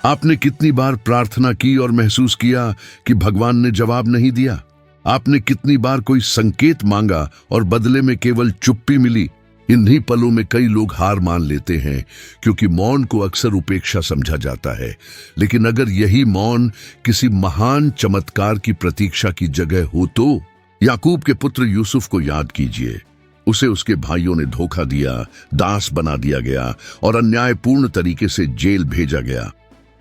आपने कितनी बार प्रार्थना की और महसूस किया कि भगवान ने जवाब नहीं दिया? आपने कितनी बार कोई संकेत मांगा और बदले में केवल चुप्पी मिली? इन्हीं पलों में कई लोग हार मान लेते हैं, क्योंकि मौन को अक्सर उपेक्षा समझा जाता है। लेकिन अगर यही मौन किसी महान चमत्कार की प्रतीक्षा की जगह हो तो? याकूब के पुत्र यूसुफ को याद कीजिए। उसे उसके भाइयों ने धोखा दिया, दास बना दिया गया और अन्यायपूर्ण तरीके से जेल भेजा गया।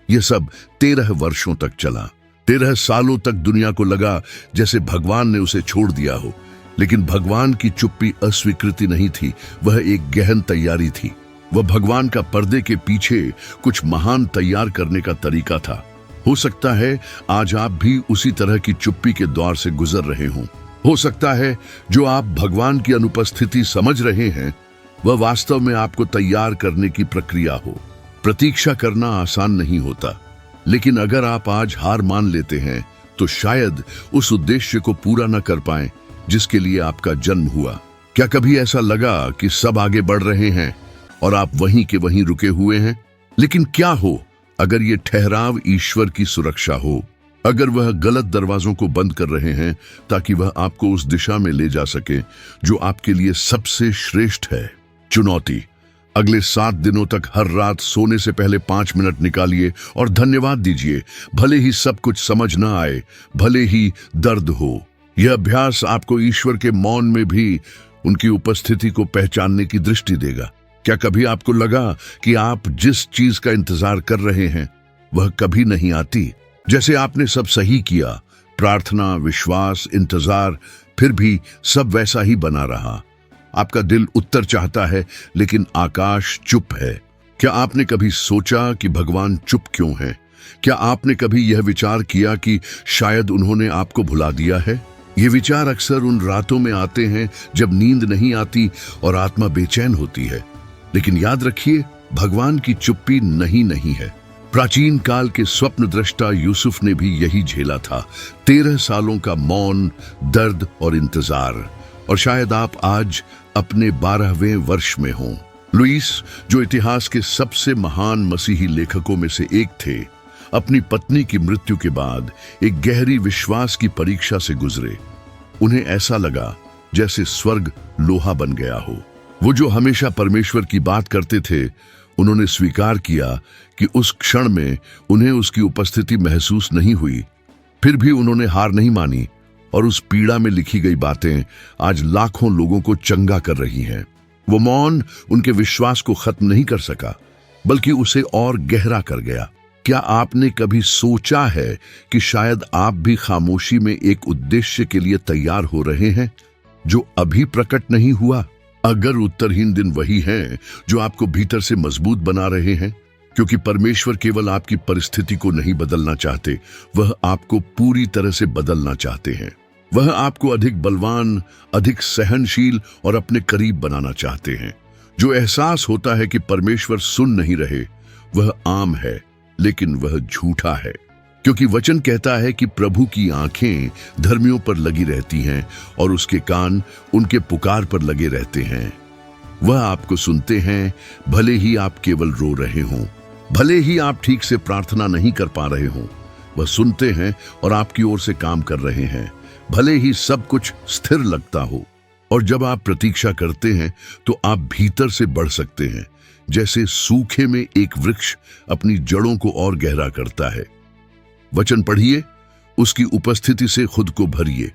यह सब 13 वर्षों तक चला। 13 सालों तक दुनिया को लगा जैसे भगवान ने उसे छोड़ दिया हो। लेकिन भगवान की चुप्पी अस्वीकृति नहीं थी, वह एक गहन तैयारी थी। वह भगवान का पर्दे के पीछे कुछ महान तैयार करने का तरीका था। हो सकता है आज आप भी उसी तरह की चुप्पी के दौर से गुजर रहे हों। हो सकता है जो आप भगवान की अनुपस्थिति समझ रहे हैं, वह वास्तव में आपको तैयार करने की प्रक्रिया हो। प्रतीक्षा करना आसान नहीं होता, लेकिन अगर आप आज हार मान लेते हैं तो शायद उस उद्देश्य को पूरा न कर पाएं जिसके लिए आपका जन्म हुआ। क्या कभी ऐसा लगा कि सब आगे बढ़ रहे हैं और आप वहीं के वहीं रुके हुए हैं? लेकिन क्या हो अगर ये ठहराव ईश्वर की सुरक्षा हो? अगर वह गलत दरवाजों को बंद कर रहे हैं ताकि वह आपको उस दिशा में ले जा सके जो आपके लिए सबसे श्रेष्ठ है। चुनौती: अगले 7 दिनों तक हर रात सोने से पहले 5 मिनट निकालिए और धन्यवाद दीजिए। भले ही सब कुछ समझ न आए, भले ही दर्द हो। यह अभ्यास आपको ईश्वर के मौन में भी उनकी उपस्थिति को पहचानने की दृष्टि देगा। क्या कभी आपको लगा कि आप जिस चीज का इंतजार कर रहे हैं वह कभी नहीं आती? जैसे आपने सब सही किया, प्रार्थना, विश्वास, इंतजार, फिर भी सब वैसा ही बना रहा। आपका दिल उत्तर चाहता है, लेकिन आकाश चुप है। क्या आपने कभी सोचा कि भगवान चुप क्यों है? क्या आपने कभी यह विचार किया कि शायद उन्होंने आपको भुला दिया है? ये विचार अक्सर उन रातों में आते हैं जब नींद नहीं आती और आत्मा बेचैन होती है। लेकिन याद रखिए, भगवान की चुप्पी नहीं है। प्राचीन काल के स्वप्न दृष्टा यूसुफ ने भी यही झेला था। 13 सालों का मौन, दर्द और इंतजार। और शायद आप आज अपने 12वें वर्ष में हों। लुईस, जो इतिहास के सबसे महान मसीही लेखकों में से एक थे, अपनी पत्नी की मृत्यु के बाद एक गहरी विश्वास की परीक्षा से गुजरे। उन्हें ऐसा लगा जैसे स्वर्ग लोहा बन गया हो। वो जो हमेशा परमेश्वर की बात करते थे, उन्होंने स्वीकार किया कि उस क्षण में उन्हें उसकी उपस्थिति महसूस नहीं हुई। फिर भी उन्होंने हार नहीं मानी और उस पीड़ा में लिखी गई बातें आज लाखों लोगों को चंगा कर रही हैं। वो मौन उनके विश्वास को खत्म नहीं कर सका, बल्कि उसे और गहरा कर गया। क्या आपने कभी सोचा है कि शायद आप भी खामोशी में एक उद्देश्य के लिए तैयार हो रहे हैं जो अभी प्रकट नहीं हुआ? अगर उत्तरहीन दिन वही हैं जो आपको भीतर से मजबूत बना रहे हैं, क्योंकि परमेश्वर केवल आपकी परिस्थिति को नहीं बदलना चाहते, वह आपको पूरी तरह से बदलना चाहते हैं। वह आपको अधिक बलवान, अधिक सहनशील और अपने करीब बनाना चाहते हैं। जो एहसास होता है कि परमेश्वर सुन नहीं रहे, वह आम है, लेकिन वह झूठा है। क्योंकि वचन कहता है कि प्रभु की आंखें धर्मियों पर लगी रहती हैं और उसके कान उनके पुकार पर लगे रहते हैं। वह आपको सुनते हैं, भले ही आप केवल रो रहे हों, भले ही आप ठीक से प्रार्थना नहीं कर पा रहे हों। वह सुनते हैं और आपकी ओर से काम कर रहे हैं, भले ही सब कुछ स्थिर लगता हो। और जब आप प्रतीक्षा करते हैं तो आप भीतर से बढ़ सकते हैं, जैसे सूखे में एक वृक्ष अपनी जड़ों को और गहरा करता है। वचन पढ़िए, उसकी उपस्थिति से खुद को भरिए,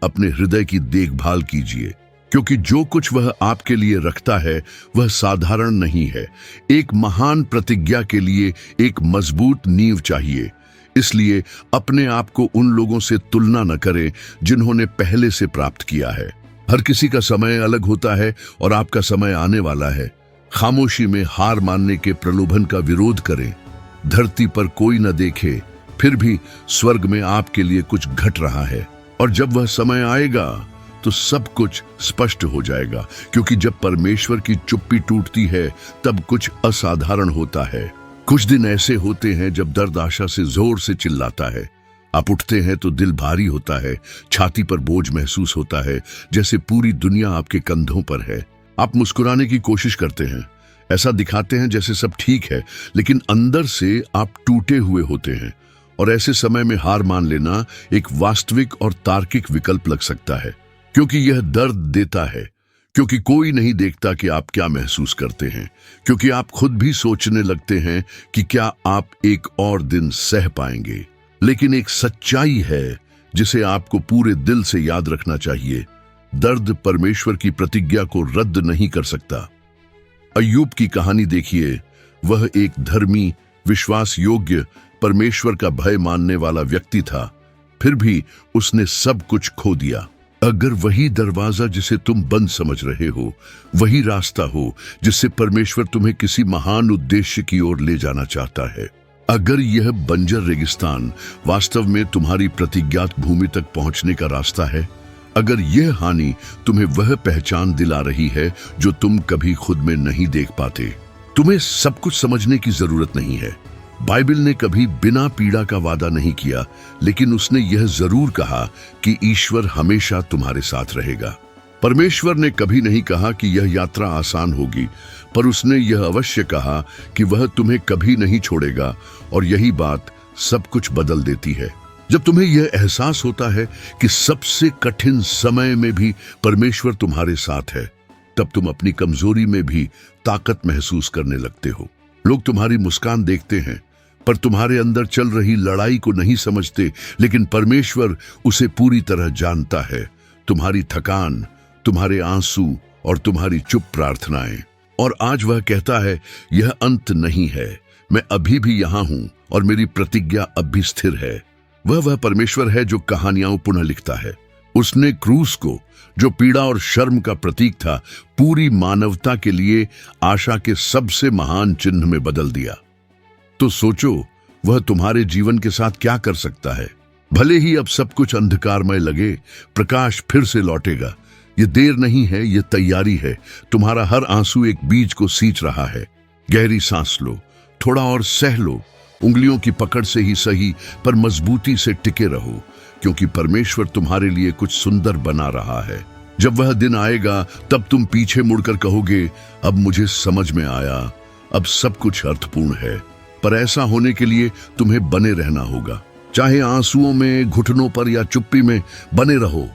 अपने हृदय की देखभाल कीजिए, क्योंकि जो कुछ वह आपके लिए रखता है वह साधारण नहीं है। एक महान प्रतिज्ञा के लिए एक मजबूत नींव चाहिए। इसलिए अपने आप को उन लोगों से तुलना न करें जिन्होंने पहले से प्राप्त किया है। हर किसी का समय अलग होता है और आपका समय आने वाला है। खामोशी में हार मानने के प्रलोभन का विरोध करें। धरती पर कोई न देखे, फिर भी स्वर्ग में आपके लिए कुछ घट रहा है। और जब वह समय आएगा तो सब कुछ स्पष्ट हो जाएगा, क्योंकि जब परमेश्वर की चुप्पी टूटती है तब कुछ असाधारण होता है। कुछ दिन ऐसे होते हैं जब दर्द आशा से जोर से चिल्लाता है। आप उठते हैं तो दिल भारी होता है, छाती पर बोझ महसूस होता है, जैसे पूरी दुनिया आपके कंधों पर है। आप मुस्कुराने की कोशिश करते हैं, ऐसा दिखाते हैं जैसे सब ठीक है, लेकिन अंदर से आप टूटे हुए होते हैं। और ऐसे समय में हार मान लेना एक वास्तविक और तार्किक विकल्प लग सकता है, क्योंकि यह दर्द देता है, क्योंकि कोई नहीं देखता कि आप क्या महसूस करते हैं, क्योंकि आप खुद भी सोचने लगते हैं कि क्या आप एक और दिन सह पाएंगे। लेकिन एक सच्चाई है जिसे आपको पूरे दिल से याद रखना चाहिए। दर्द परमेश्वर की प्रतिज्ञा को रद्द नहीं कर सकता। अय्यूब की कहानी देखिए। वह एक धर्मी, विश्वास योग्य, परमेश्वर का भय मानने वाला व्यक्ति था। फिर भी उसने सब कुछ खो दिया। अगर वही दरवाजा जिसे तुम बंद समझ रहे हो वही रास्ता हो जिससे परमेश्वर तुम्हें किसी महान उद्देश्य की ओर ले जाना चाहता है, अगर यह बंजर रेगिस्तान वास्तव में तुम्हारी प्रतिज्ञात भूमि तक पहुंचने का रास्ता है, अगर यह हानि तुम्हें वह पहचान दिला रही है जो तुम कभी खुद में नहीं देख पाते, तुम्हें सब कुछ समझने की जरूरत नहीं है। बाइबल ने कभी बिना पीड़ा का वादा नहीं किया, लेकिन उसने यह जरूर कहा कि ईश्वर हमेशा तुम्हारे साथ रहेगा। परमेश्वर ने कभी नहीं कहा कि यह यात्रा आसान होगी, पर उसने यह अवश्य कहा कि वह तुम्हें कभी नहीं छोड़ेगा, और यही बात सब कुछ बदल देती है। जब तुम्हें यह एहसास होता है कि सबसे कठिन समय में भी परमेश्वर तुम्हारे साथ है, तब तुम अपनी कमजोरी में भी ताकत महसूस करने लगते हो। लोग तुम्हारी मुस्कान देखते हैं, पर तुम्हारे अंदर चल रही लड़ाई को नहीं समझते, लेकिन परमेश्वर उसे पूरी तरह जानता है। तुम्हारी थकान, तुम्हारे आंसू और तुम्हारी चुप प्रार्थनाएं। और आज वह कहता है, यह अंत नहीं है, मैं अभी भी यहां हूं और मेरी प्रतिज्ञा अब भी स्थिर है। वह परमेश्वर है जो कहानियां पुनः लिखता है। उसने क्रूस को, जो पीड़ा और शर्म का प्रतीक था, पूरी मानवता के लिए आशा के सबसे महान चिन्ह में बदल दिया। तो सोचो, वह तुम्हारे जीवन के साथ क्या कर सकता है। भले ही अब सब कुछ अंधकारमय लगे, प्रकाश फिर से लौटेगा। ये देर नहीं है, ये तैयारी है। तुम्हारा हर आंसू एक बीज को सींच रहा है। गहरी सांस लो, थोड़ा और सह लो। उंगलियों की पकड़ से ही सही, पर मजबूती से टिके रहो, क्योंकि परमेश्वर तुम्हारे लिए कुछ सुंदर बना रहा है। जब वह दिन आएगा, तब तुम पीछे मुड़कर कहोगे, अब मुझे समझ में आया, अब सब कुछ अर्थपूर्ण है। पर ऐसा होने के लिए तुम्हें बने रहना होगा, चाहे आंसुओं में, घुटनों पर या चुप्पी में बने रहो,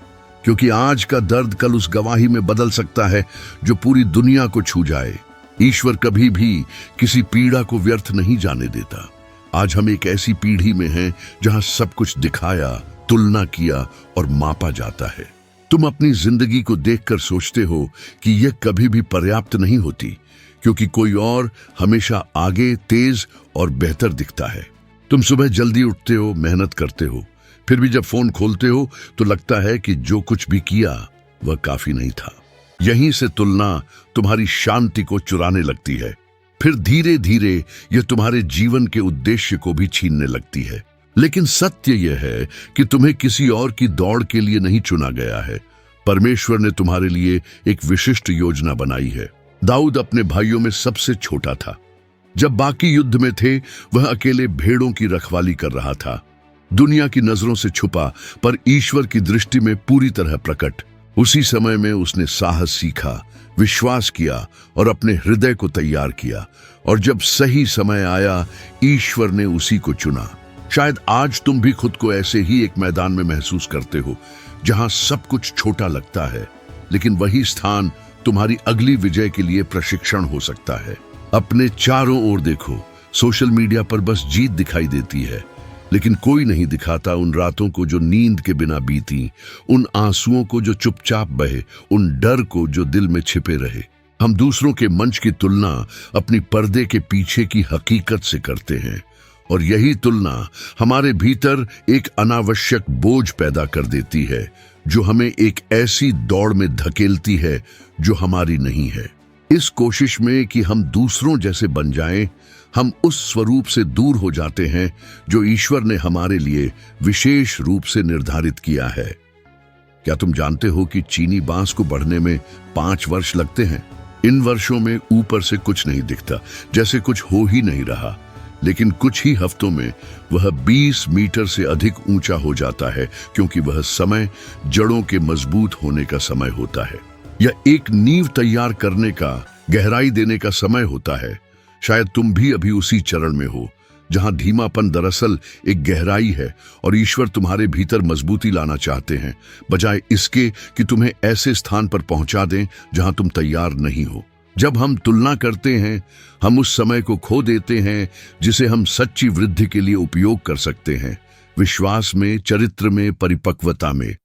क्योंकि आज का दर्द कल उस गवाही में बदल सकता है जो पूरी दुनिया को छू जाए। ईश्वर कभी भी किसी पीड़ा को व्यर्थ नहीं जाने देता। आज हम एक ऐसी पीढ़ी में हैं जहां सब कुछ दिखाया, तुलना किया और मापा जाता है। तुम अपनी जिंदगी को देखकर सोचते हो कि यह कभी भी पर्याप्त नहीं होती, क्योंकि कोई और हमेशा आगे, तेज और बेहतर दिखता है। तुम सुबह जल्दी उठते हो, मेहनत करते हो, फिर भी जब फोन खोलते हो तो लगता है कि जो कुछ भी किया वह काफी नहीं था। यहीं से तुलना तुम्हारी शांति को चुराने लगती है। फिर धीरे धीरे यह तुम्हारे जीवन के उद्देश्य को भी छीनने लगती है। लेकिन सत्य यह है कि तुम्हें किसी और की दौड़ के लिए नहीं चुना गया है। परमेश्वर ने तुम्हारे लिए एक विशिष्ट योजना बनाई है। दाऊद अपने भाइयों में सबसे छोटा था। जब बाकी युद्ध में थे, वह अकेले भेड़ों की रखवाली कर रहा था, दुनिया की नजरों से छुपा, पर ईश्वर की दृष्टि में पूरी तरह प्रकट। उसी समय में उसने साहस सीखा, विश्वास किया और अपने हृदय को तैयार किया, और जब सही समय आया, ईश्वर ने उसी को चुना। शायद आज तुम भी खुद को ऐसे ही एक मैदान में महसूस करते हो जहां सब कुछ छोटा लगता है, लेकिन वही स्थान तुम्हारी अगली विजय के लिए प्रशिक्षण हो सकता है। अपने चारों ओर देखो, सोशल मीडिया पर बस जीत दिखाई देती है, लेकिन कोई नहीं दिखाता उन रातों को जो नींद के बिना बीती, उन आंसुओं को जो चुपचाप बहे, उन डर को जो दिल में छिपे रहे। हम दूसरों के मंच की तुलना अपनी पर्दे के पीछे की हकीकत से करते हैं, और यही तुलना हमारे भीतर एक अनावश्यक बोझ पैदा कर देती है, जो हमें एक ऐसी दौड़ में धकेलती है जो हमारी नहीं है। इस कोशिश में कि हम दूसरों जैसे बन जाएं, हम उस स्वरूप से दूर हो जाते हैं जो ईश्वर ने हमारे लिए विशेष रूप से निर्धारित किया है। क्या तुम जानते हो कि चीनी बांस को बढ़ने में 5 वर्ष लगते हैं? इन वर्षों में ऊपर से कुछ नहीं दिखता, जैसे कुछ हो ही नहीं रहा, लेकिन कुछ ही हफ्तों में वह 20 मीटर से अधिक ऊंचा हो जाता है, क्योंकि वह समय जड़ों के मजबूत होने का समय होता है, या एक नींव तैयार करने का, गहराई देने का समय होता है। शायद तुम भी अभी उसी चरण में हो जहां धीमापन दरअसल एक गहराई है और ईश्वर तुम्हारे भीतर मजबूती लाना चाहते हैं, बजाय इसके कि तुम्हें ऐसे स्थान पर पहुंचा दें जहां तुम तैयार नहीं हो। जब हम तुलना करते हैं, हम उस समय को खो देते हैं जिसे हम सच्ची वृद्धि के लिए उपयोग कर सकते हैं, विश्वास में, चरित्र में, परिपक्वता में।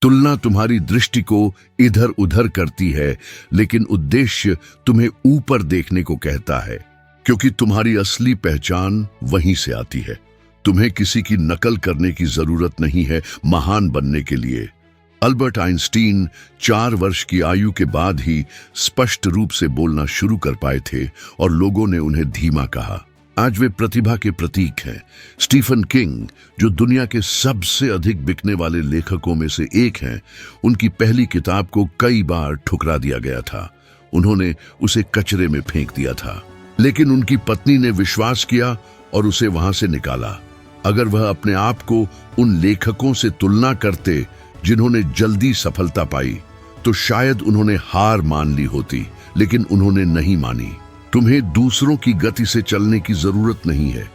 तुलना तुम्हारी दृष्टि को इधर उधर करती है, लेकिन उद्देश्य तुम्हें ऊपर देखने को कहता है, क्योंकि तुम्हारी असली पहचान वहीं से आती है। तुम्हें किसी की नकल करने की जरूरत नहीं है महान बनने के लिए। अल्बर्ट आइंस्टीन 4 वर्ष की आयु के बाद ही स्पष्ट रूप से बोलना शुरू कर पाए थे और लोगों ने उन्हें धीमा कहा। आज वे प्रतिभा के प्रतीक हैं। स्टीफन किंग, जो दुनिया के सबसे अधिक बिकने वाले लेखकों में से एक हैं, उनकी पहली किताब को कई बार ठुकरा दिया गया था। उन्होंने उसे कचरे में फेंक दिया था, लेकिन उनकी पत्नी ने विश्वास किया और उसे वहां से निकाला। अगर वह अपने आप को उन लेखकों से तुलना करते जिन्होंने जल्दी सफलता पाई, तो शायद उन्होंने हार मान ली होती, लेकिन उन्होंने नहीं मानी। तुम्हें दूसरों की गति से चलने की जरूरत नहीं है,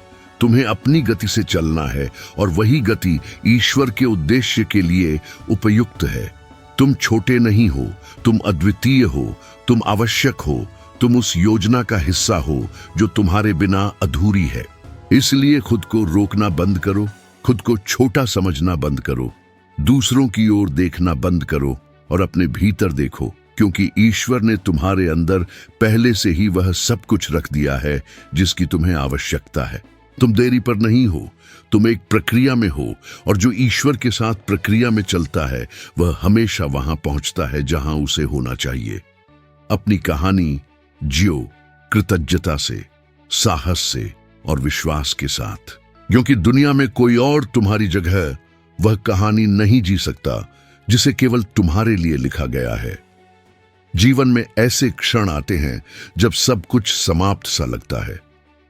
तुम्हें अपनी गति से चलना है, और वही गति ईश्वर के उद्देश्य के लिए उपयुक्त है। तुम छोटे नहीं हो, तुम अद्वितीय हो, तुम आवश्यक हो, तुम उस योजना का हिस्सा हो जो तुम्हारे बिना अधूरी है। इसलिए खुद को रोकना बंद करो, खुद को छोटा समझना बंद करो, दूसरों की ओर देखना बंद करो और अपने भीतर देखो, क्योंकि ईश्वर ने तुम्हारे अंदर पहले से ही वह सब कुछ रख दिया है जिसकी तुम्हें आवश्यकता है। तुम देरी पर नहीं हो, तुम एक प्रक्रिया में हो, और जो ईश्वर के साथ प्रक्रिया में चलता है वह हमेशा वहां पहुंचता है जहां उसे होना चाहिए। अपनी कहानी जियो कृतज्ञता से, साहस से और विश्वास के साथ, क्योंकि दुनिया में कोई और तुम्हारी जगह वह कहानी नहीं जी सकता जिसे केवल तुम्हारे लिए लिखा गया है। जीवन में ऐसे क्षण आते हैं जब सब कुछ समाप्त सा लगता है,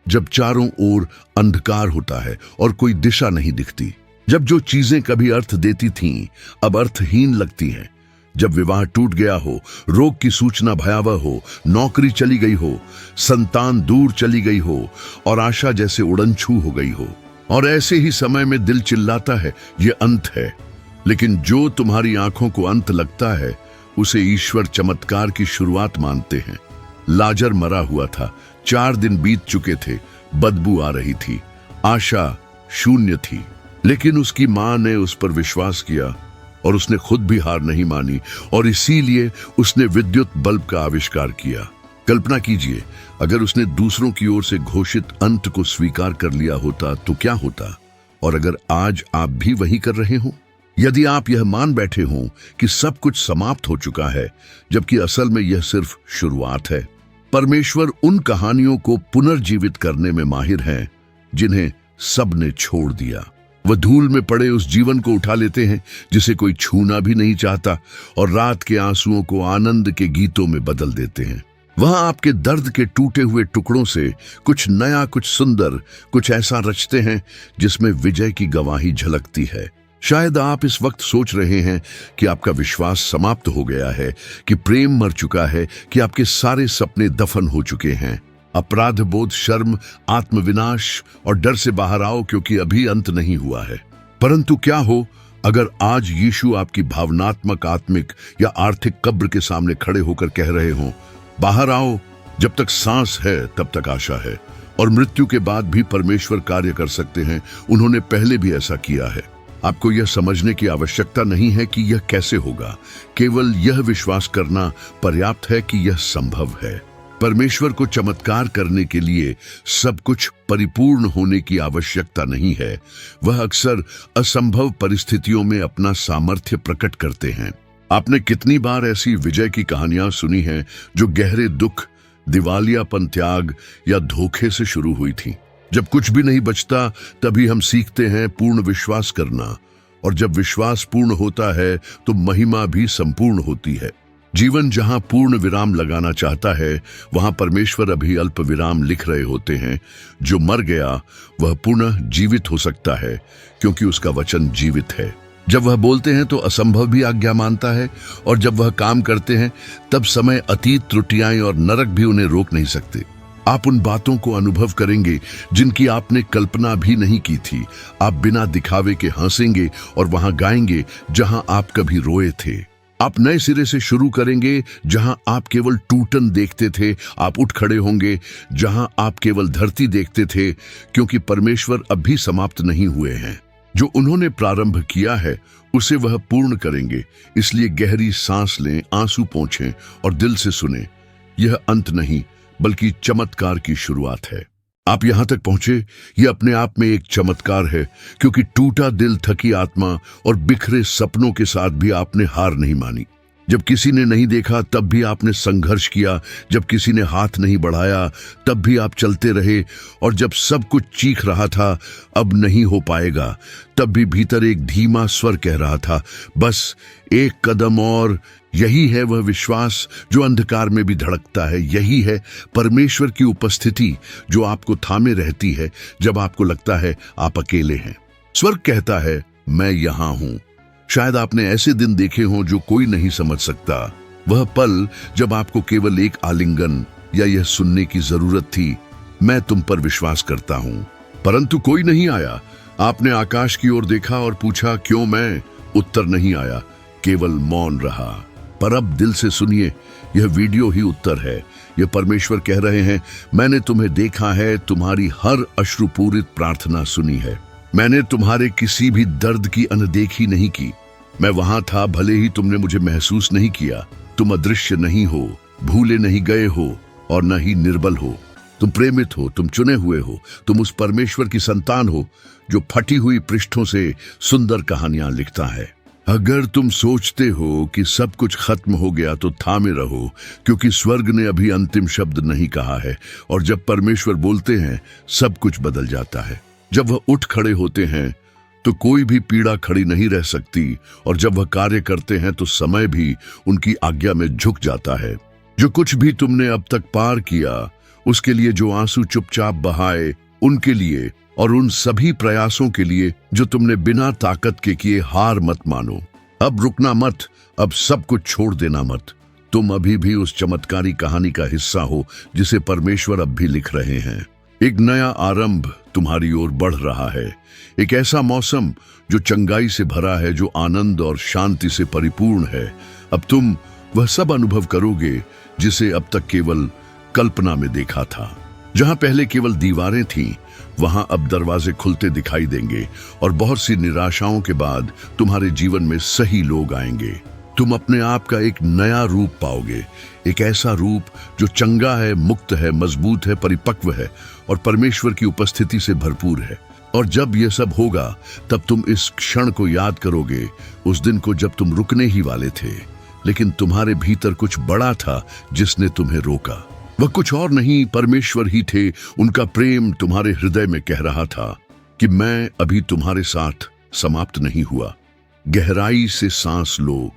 जब चारों ओर अंधकार होता है और कोई दिशा नहीं दिखती, जब जो चीजें कभी अर्थ देती थीं अब अर्थहीन लगती हैं, जब विवाह टूट गया हो, रोग की सूचना भयावह हो, नौकरी चली गई हो, संतान दूर चली गई हो और आशा जैसे उड़नछू हो गई हो। और ऐसे ही समय में दिल चिल्लाता है, ये अंत है। लेकिन जो तुम्हारी आंखों को अंत लगता है उसे ईश्वर चमत्कार की शुरुआत मानते हैं। लाजर मरा हुआ था, 4 दिन बीत चुके थे, बदबू आ रही थी, आशा शून्य थी, लेकिन उसकी मां ने उस पर विश्वास किया और उसने खुद भी हार नहीं मानी, और इसीलिए उसने विद्युत बल्ब का आविष्कार किया। कल्पना कीजिए, अगर उसने दूसरों की ओर से घोषित अंत को स्वीकार कर लिया होता तो क्या होता? और अगर आज आप भी वही कर रहे हो, यदि आप यह मान बैठे हों कि सब कुछ समाप्त हो चुका है, जबकि असल में यह सिर्फ शुरुआत है। परमेश्वर उन कहानियों को पुनर्जीवित करने में माहिर हैं जिन्हें सबने छोड़ दिया। वह धूल में पड़े उस जीवन को उठा लेते हैं जिसे कोई छूना भी नहीं चाहता, और रात के आंसुओं को आनंद के गीतों में बदल देते हैं। वह आपके दर्द के टूटे हुए टुकड़ों से कुछ नया, कुछ सुंदर, कुछ ऐसा रचते हैं जिसमें विजय की गवाही झलकती है। शायद आप इस वक्त सोच रहे हैं कि आपका विश्वास समाप्त हो गया है, कि प्रेम मर चुका है, कि आपके सारे सपने दफन हो चुके हैं। अपराध बोध, शर्म, आत्मविनाश और डर से बाहर आओ, क्योंकि अभी अंत नहीं हुआ है। परंतु क्या हो अगर आज यीशु आपकी भावनात्मक, आत्मिक या आर्थिक कब्र के सामने खड़े होकर कह रहे हों, बाहर आओ, जब तक सांस है तब तक आशा है, और मृत्यु के बाद भी परमेश्वर कार्य कर सकते हैं। उन्होंने पहले भी ऐसा किया है। आपको यह समझने की आवश्यकता नहीं है कि यह कैसे होगा, केवल यह विश्वास करना पर्याप्त है कि यह संभव है। परमेश्वर को चमत्कार करने के लिए सब कुछ परिपूर्ण होने की आवश्यकता नहीं है। वह अक्सर असंभव परिस्थितियों में अपना सामर्थ्य प्रकट करते हैं। आपने कितनी बार ऐसी विजय की कहानियां सुनी हैं जो गहरे दुख, दिवालियापन, त्याग या धोखे से शुरू हुई थी? जब कुछ भी नहीं बचता तभी हम सीखते हैं पूर्ण विश्वास करना, और जब विश्वास पूर्ण होता है तो महिमा भी संपूर्ण होती है। जीवन जहां पूर्ण विराम लगाना चाहता है, वहां परमेश्वर अभी अल्प विराम लिख रहे होते हैं। जो मर गया वह पुनः जीवित हो सकता है, क्योंकि उसका वचन जीवित है। जब वह बोलते हैं तो असंभव भी आज्ञा मानता है, और जब वह काम करते हैं तब समय, अतीत त्रुटियां और नरक भी उन्हें रोक नहीं सकते। आप उन बातों को अनुभव करेंगे जिनकी आपने कल्पना भी नहीं की थी। आप बिना दिखावे के हंसेंगे और वहां गाएंगे जहां आप कभी रोए थे। आप नए सिरे से शुरू करेंगे जहां आप केवल टूटन देखते थे। आप उठ खड़े होंगे जहां आप केवल धरती देखते थे, क्योंकि परमेश्वर अब भी समाप्त नहीं हुए हैं। जो उन्होंने प्रारंभ किया है उसे वह पूर्ण करेंगे। इसलिए गहरी सांस लें, आंसू पोंछें और दिल से सुने। यह अंत नहीं बल्कि चमत्कार की शुरुआत है। आप यहां तक पहुंचे, यह अपने आप में एक चमत्कार है, क्योंकि टूटा दिल, थकी आत्मा और बिखरे सपनों के साथ भी आपने हार नहीं मानी। जब किसी ने नहीं देखा तब भी आपने संघर्ष किया, जब किसी ने हाथ नहीं बढ़ाया तब भी आप चलते रहे, और जब सब कुछ चीख रहा था अब नहीं हो पाएगा, तब भी भीतर एक धीमा स्वर कह रहा था, बस एक कदम और। यही है वह विश्वास जो अंधकार में भी धड़कता है। यही है परमेश्वर की उपस्थिति जो आपको थामे रहती है जब आपको लगता है आप अकेले हैं। स्वर्ग कहता है, मैं यहां हूं। शायद आपने ऐसे दिन देखे हों जो कोई नहीं समझ सकता। वह पल जब आपको केवल एक आलिंगन या यह सुनने की जरूरत थी, मैं तुम पर विश्वास करता हूं। परंतु कोई नहीं आया। आपने आकाश की ओर देखा और पूछा, क्यों मैं? उत्तर नहीं आया, केवल मौन रहा। पर अब दिल से सुनिए, यह वीडियो ही उत्तर है। यह परमेश्वर कह रहे हैं, मैंने तुम्हें देखा है, तुम्हारी हर अश्रुपूरित प्रार्थना सुनी है। मैंने तुम्हारे किसी भी दर्द की अनदेखी नहीं की। मैं वहां था, भले ही तुमने मुझे महसूस नहीं किया। तुम अदृश्य नहीं हो, भूले नहीं गए हो और न ही निर्बल हो। तुम प्रेमित हो, तुम चुने हुए हो। तुम उस परमेश्वर की संतान हो जो फटी हुई पृष्ठों से सुंदर कहानियां लिखता है। अगर तुम सोचते हो कि सब कुछ खत्म हो गया तो थामे रहो, क्योंकि स्वर्ग ने अभी अंतिम शब्द नहीं कहा है। और जब परमेश्वर बोलते हैं सब कुछ बदल जाता है। जब वह उठ खड़े होते हैं तो कोई भी पीड़ा खड़ी नहीं रह सकती, और जब वह कार्य करते हैं तो समय भी उनकी आज्ञा में झुक जाता है। जो कुछ भी तुमने अब तक पार किया, उसके लिए जो आंसू चुपचाप बहाए, उनके लिए और उन सभी प्रयासों के लिए जो तुमने बिना ताकत के किए, हार मत मानो। अब रुकना मत, अब सब कुछ छोड़ देना मत। तुम अभी भी उस चमत्कारी कहानी का हिस्सा हो जिसे परमेश्वर अब भी लिख रहे हैं। एक नया आरंभ तुम्हारी ओर बढ़ रहा है। एक ऐसा मौसम जो चंगाई से भरा है, जो आनंद और शांति से परिपूर्ण है। अब तुम वह सब अनुभव करोगे जिसे अब तक केवल कल्पना में देखा था। जहां पहले केवल दीवारें थीं, वहां अब दरवाजे खुलते दिखाई देंगे, और बहुत सी निराशाओं के बाद तुम्हारे जीवन में सही लोग आएंगे। तुम अपने आप का एक नया रूप पाओगे, एक ऐसा रूप जो चंगा है, मुक्त है, मजबूत है, परिपक्व है और परमेश्वर की उपस्थिति से भरपूर है। और जब यह सब होगा तब तुम इस क्षण को याद करोगे, उस दिन को जब तुम रुकने ही वाले थे, लेकिन तुम्हारे भीतर कुछ बड़ा था जिसने तुम्हें रोका। वह कुछ और नहीं, परमेश्वर ही थे। उनका प्रेम तुम्हारे हृदय में कह रहा था कि मैं अभी तुम्हारे साथ समाप्त नहीं हुआ। गहराई से सांस लो,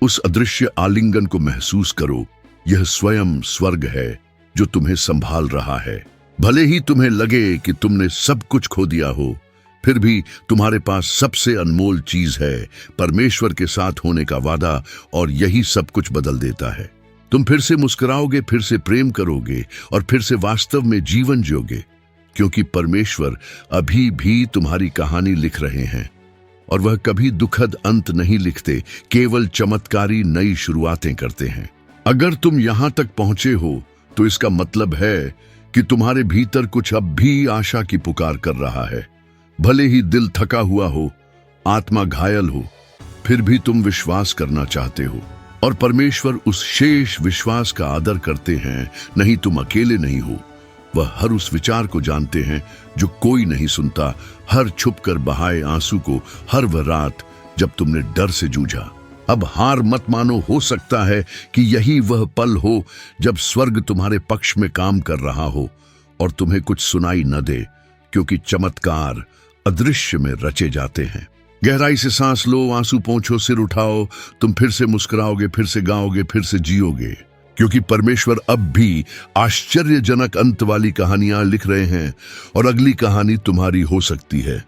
उस अदृश्य आलिंगन को महसूस करो। यह स्वयं स्वर्ग है जो तुम्हें संभाल रहा है। भले ही तुम्हें लगे कि तुमने सब कुछ खो दिया हो, फिर भी तुम्हारे पास सबसे अनमोल चीज है, परमेश्वर के साथ होने का वादा, और यही सब कुछ बदल देता है। तुम फिर से मुस्कुराओगे, फिर से प्रेम करोगे और फिर से वास्तव में जीवन जियोगे, क्योंकि परमेश्वर अभी भी तुम्हारी कहानी लिख रहे हैं। और वह कभी दुखद अंत नहीं लिखते, केवल चमत्कारी नई शुरुआतें करते हैं। अगर तुम यहां तक पहुंचे हो तो इसका मतलब है कि तुम्हारे भीतर कुछ अब भी आशा की पुकार कर रहा है। भले ही दिल थका हुआ हो, आत्मा घायल हो, फिर भी तुम विश्वास करना चाहते हो, और परमेश्वर उस शेष विश्वास का आदर करते हैं। नहीं, तुम अकेले नहीं हो। वह हर उस विचार को जानते हैं जो कोई नहीं सुनता, हर छुप कर बहाए आंसू को, हर वह रात जब तुमने डर से जूझा। अब हार मत मानो, हो सकता है कि यही वह पल हो जब स्वर्ग तुम्हारे पक्ष में काम कर रहा हो और तुम्हें कुछ सुनाई न दे, क्योंकि चमत्कार अदृश्य में रचे जाते हैं। गहराई से सांस लो, आंसू पोंछो, सिर उठाओ। तुम फिर से मुस्कुराओगे, फिर से गाओगे, फिर से जियोगे, क्योंकि परमेश्वर अब भी आश्चर्यजनक अंत वाली कहानियां लिख रहे हैं, और अगली कहानी तुम्हारी हो सकती है।